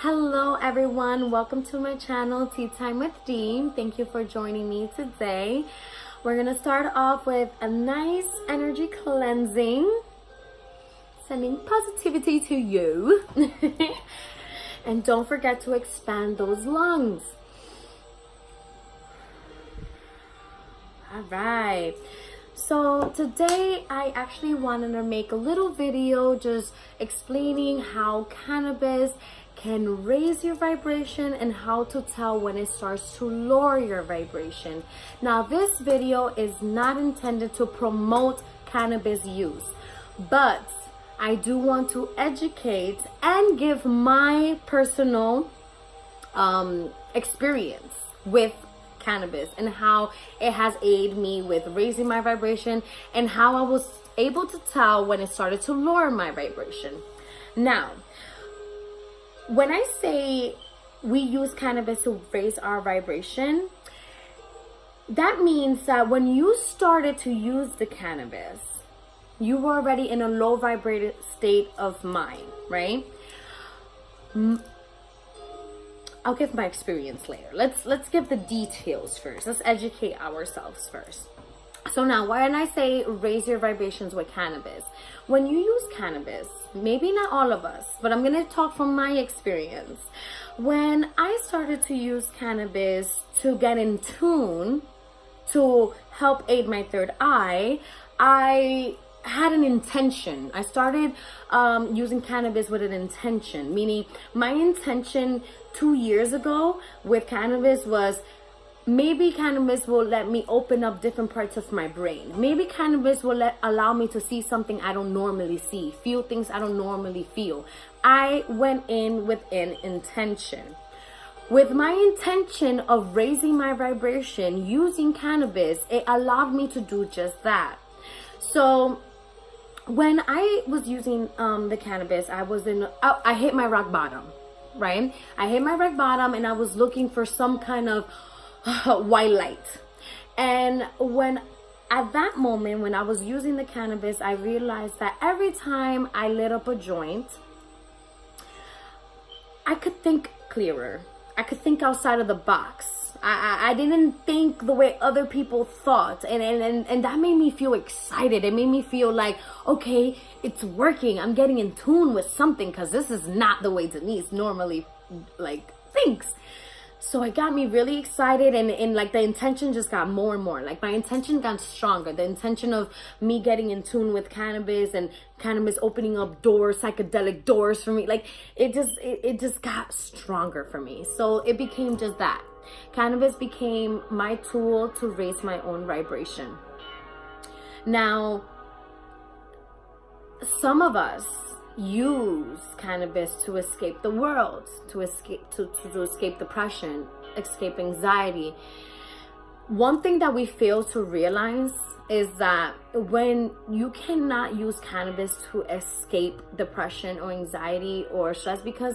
Hello everyone, welcome to my channel Tea Time with Dee. Thank you for joining me today. We're gonna start off with a nice energy cleansing, sending positivity to you. And don't forget to expand those lungs. All right, so today I actually wanted to make a little video just explaining how cannabis can raise your vibration and how to tell when it starts to lower your vibration. Now, this video is not intended to promote cannabis use, but I do want to educate and give my personal experience with cannabis and how it has aided me with raising my vibration and how I was able to tell when it started to lower my vibration. Now, when I say we use cannabis to raise our vibration, that means that when you started to use the cannabis, you were already in a low vibrated state of mind, right? I'll give my experience later. Let's give the details first. Let's educate ourselves first. So now, when I say raise your vibrations with cannabis, when you use cannabis, maybe not all of us, but I'm going to talk from my experience. When I started to use cannabis to get in tune, to help aid my third eye, I had an intention. I started using cannabis with an intention, meaning my intention 2 years ago with cannabis was, maybe cannabis will let me open up different parts of my brain. Maybe cannabis will allow me to see something I don't normally see, feel things I don't normally feel. I went in with an intention. With my intention of raising my vibration using cannabis, it allowed me to do just that. So when I was using the cannabis, I hit my rock bottom, right? I hit my rock bottom and I was looking for some kind of white light. And at that moment when I was using the cannabis, I realized that every time I lit up a joint, I could think clearer. I could think outside of the box. I didn't think the way other people thought, and that made me feel excited. It made me feel like, okay, it's working. I'm getting in tune with something, because this is not the way Denise normally thinks. So it got me really excited, and like the intention just got more and more. Like my intention got stronger. The intention of me getting in tune with cannabis and cannabis opening up doors, psychedelic doors for me. Like it just got stronger for me. So it became just that. Cannabis became my tool to raise my own vibration. Now, some of us use cannabis to escape the world, to escape depression, escape anxiety. One thing that we fail to realize is that when you cannot use cannabis to escape depression or anxiety or stress, because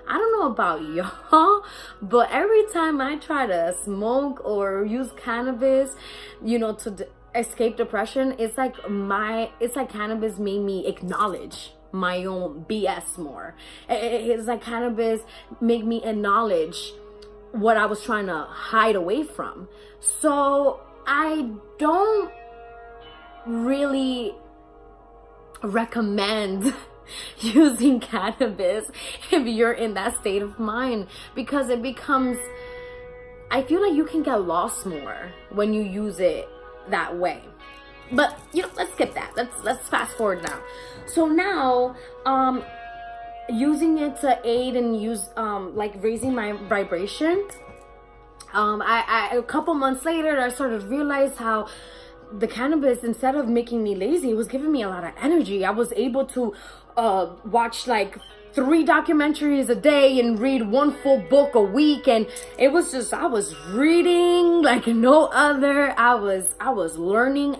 I don't know about y'all, but every time I try to smoke or use cannabis, to escape depression, it's like cannabis made me acknowledge my own BS more. It's like cannabis made me acknowledge what I was trying to hide away from. So I don't really recommend using cannabis if you're in that state of mind, because I feel like you can get lost more when you use it that way. But let's skip that. Let's fast forward now. So now, using it to aid and use raising my vibration. I a couple months later, I started to realize how the cannabis, instead of making me lazy, it was giving me a lot of energy. I was able to watch like 3 documentaries a day and read 1 full book a week, and it was just, I was reading like no other. I was learning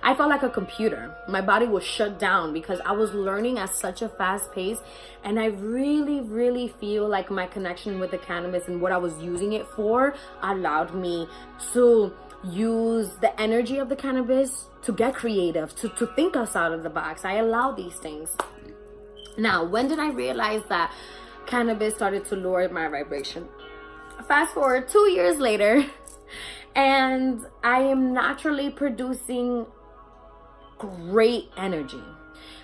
I felt like a computer. My body was shut down because I was learning at such a fast pace, and I really feel like my connection with the cannabis and what I was using it for allowed me to use the energy of the cannabis to get creative, to think outside of the box. I allow these things. Now, when did I realize that cannabis started to lower my vibration. Fast forward 2 years later, and I am naturally producing great energy.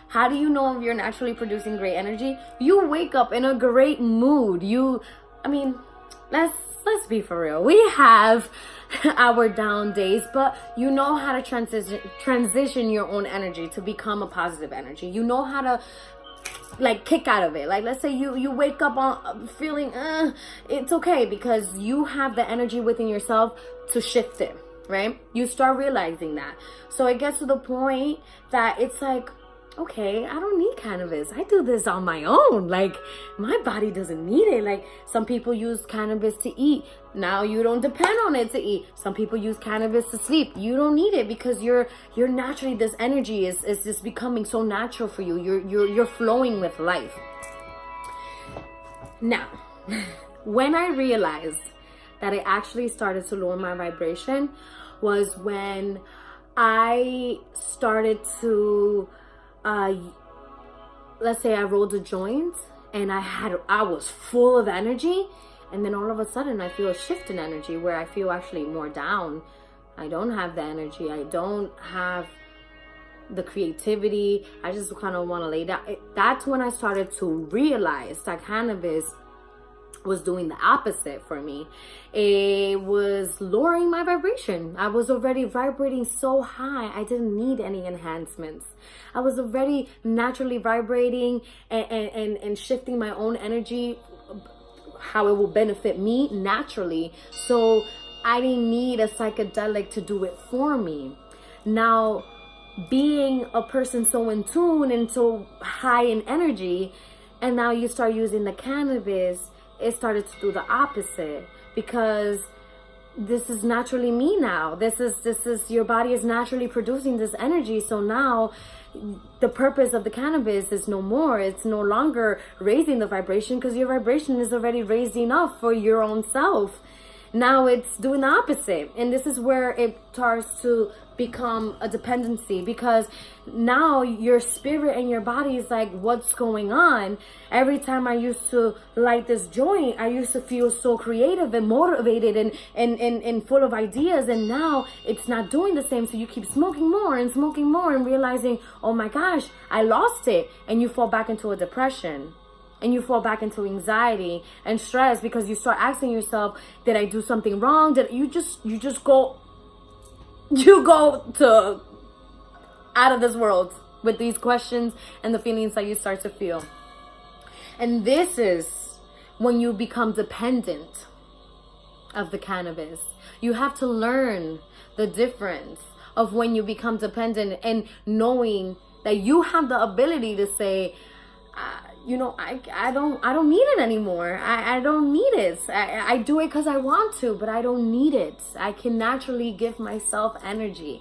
How do you know if you're naturally producing great energy? You wake up in a great mood. Let's be for real. We have our down days, but you know how to transition your own energy to become a positive energy. You know how to like kick out of it. Like, let's say you wake up on feeling it's okay, because you have the energy within yourself to shift it, right? You start realizing that. So it gets to the point that it's like, okay, I don't need cannabis. I do this on my own. Like, my body doesn't need it. Like, some people use cannabis to eat. Now you don't depend on it to eat. Some people use cannabis to sleep. You don't need it because you're naturally, this energy is just becoming so natural for you. You're flowing with life. Now, when I realized that it actually started to lower my vibration was when I started to let's say I rolled a joint and I was full of energy, and then all of a sudden I feel a shift in energy where I feel actually more down. I don't have the energy. I don't have the creativity. I just kind of want to lay down. That's when I started to realize that cannabis was doing the opposite for me. It was lowering my vibration. I was already vibrating so high. I didn't need any enhancements. I was already naturally vibrating and shifting my own energy, how it will benefit me naturally. So I didn't need a psychedelic to do it for me. Now, being a person so in tune and so high in energy, and now you start using the cannabis, it started to do the opposite, because this is naturally me now. This is your body is naturally producing this energy. So now the purpose of the cannabis is no more. It's no longer raising the vibration, because your vibration is already raised enough for your own self. Now it's doing the opposite. And this is where it starts to become a dependency, because now your spirit and your body is like, what's going on? Every time I used to light this joint, I used to feel so creative and motivated and full of ideas, and now it's not doing the same. So you keep smoking more and realizing, oh my gosh, I lost it. And you fall back into a depression. And you fall back into anxiety and stress, because you start asking yourself, did I do something wrong? Did you go to out of this world with these questions and the feelings that you start to feel. And this is when you become dependent of the cannabis. You have to learn the difference of when you become dependent, and knowing that you have the ability to say, I don't need it anymore. I don't need it. I do it because I want to, but I don't need it. I can naturally give myself energy.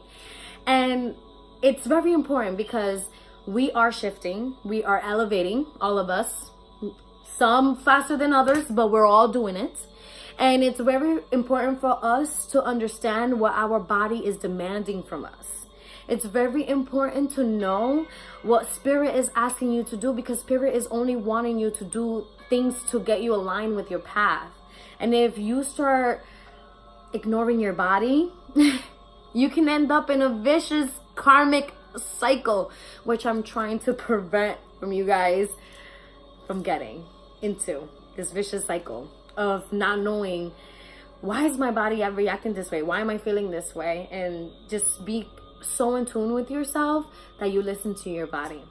And it's very important, because we are shifting. We are elevating, all of us. Some faster than others, but we're all doing it. And it's very important for us to understand what our body is demanding from us. It's very important to know what spirit is asking you to do, because spirit is only wanting you to do things to get you aligned with your path. And if you start ignoring your body, you can end up in a vicious karmic cycle, which I'm trying to prevent from you guys from getting into this vicious cycle of not knowing, why is my body reacting this way? Why am I feeling this way? And just be so in tune with yourself that you listen to your body.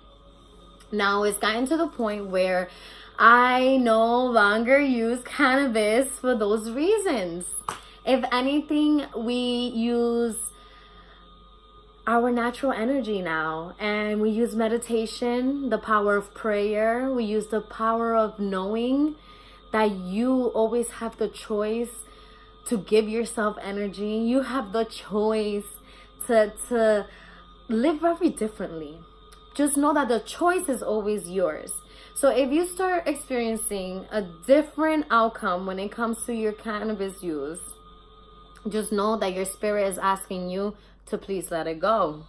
Now it's gotten to the point where I no longer use cannabis for those reasons. If anything, we use our natural energy now, and we use meditation, the power of prayer. We use the power of knowing that you always have the choice to give yourself energy. You have the choice to live very differently. Just know that the choice is always yours. So if you start experiencing a different outcome when it comes to your cannabis use, just know that your spirit is asking you to please let it go.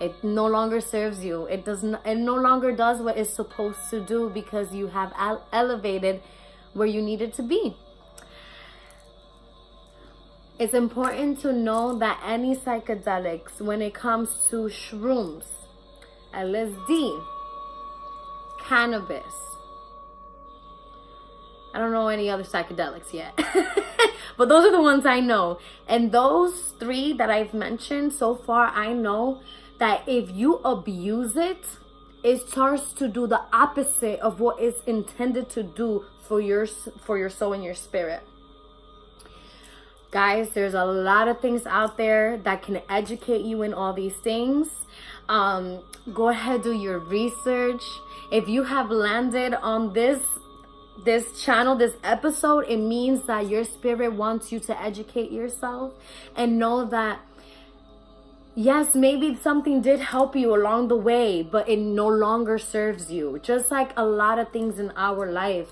It no longer serves you. It no longer does what it's supposed to do, because you have elevated where you needed to be. It's important to know that any psychedelics, when it comes to shrooms, LSD, cannabis, I don't know any other psychedelics yet, but those are the ones I know. And those 3 that I've mentioned so far, I know that if you abuse it, it starts to do the opposite of what it's intended to do for your soul and your spirit. Guys, there's a lot of things out there that can educate you in all these things. Go ahead, do your research. If you have landed on this channel, this episode, it means that your spirit wants you to educate yourself and know that, yes, maybe something did help you along the way, but it no longer serves you. Just like a lot of things in our life.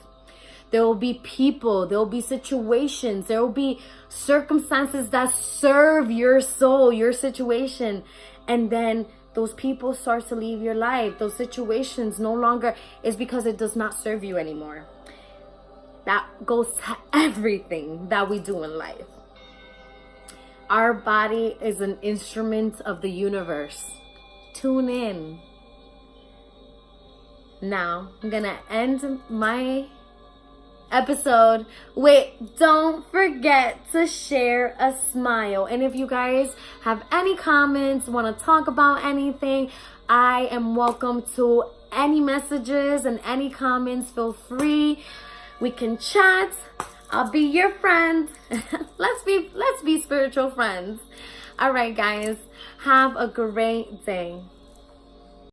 There will be people, there will be situations, there will be circumstances that serve your soul, your situation. And then those people start to leave your life. Those situations no longer is because it does not serve you anymore. That goes to everything that we do in life. Our body is an instrument of the universe. Tune in. Now, I'm gonna end my episode with, don't forget to share a smile. And if you guys have any comments, want to talk about anything, I am welcome to any messages and any comments. Feel free. We can chat. I'll be your friend. let's be spiritual friends. All right, guys, have a great day.